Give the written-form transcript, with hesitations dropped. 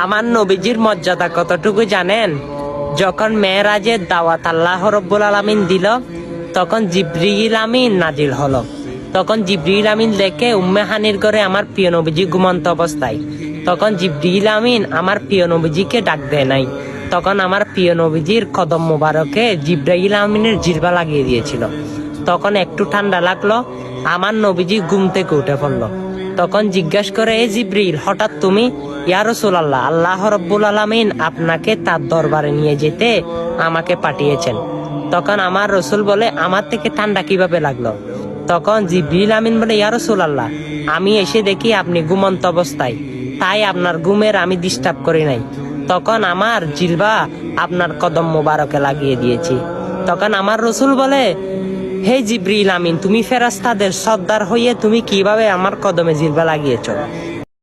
আমার নবীজির মর্যাদা কতটুকু জানেন? যখন মেরাজের দাওয়াত আল্লাহ রাব্বুল আলামিন দিল, তখন জিবরিল আমিন নাজিল হলো। তখন জিবরিল আমিন দেখে উম্মে হানির ঘরে আমার প্রিয় নবীজি ঘুমন্ত অবস্থায়। তখন জিবরিল আমিন আমার প্রিয় নবীজিকে ডাক দেয় নাই। তখন আমার প্রিয় নবীজির কদম মোবারকে জিবরাইল আমিনের জিহ্বা লাগিয়ে দিয়েছিল। তখন একটু ঠান্ডা লাগলো, আমার নবীজি ঘুম থেকে উঠে পড়লো। তখন জিজ্ঞাসা করে, এ জিবরিল, হঠাৎ তুমি? ইয়া রাসূলুল্লাহ, আল্লাহ রাব্বুল আলামিন আপনাকে তার দরবারে নিয়ে যেতে আমাকে পাঠিয়েছেন। তখন আমার রসুল বলে, আমার থেকে ঠান্ডা কিভাবে লাগলো? তখন জিবরিল আমিন বলে, ইয়া রাসূলুল্লাহ, আমি এসে দেখি আপনি ঘুমন্ত অবস্থায়, তাই আপনার ঘুমের আমি ডিস্টার্ব করি নাই। তখন আমার জিহ্বা আপনার কদম মোবারকে লাগিয়ে দিয়েছি। তখন আমার রসুল বলে, হে জিবরিল আমিন, তুমি ফেরেশতাদের সর্দার হইয়ে তুমি কিভাবে আমার কদমে জিহ্বা লাগিয়েছ?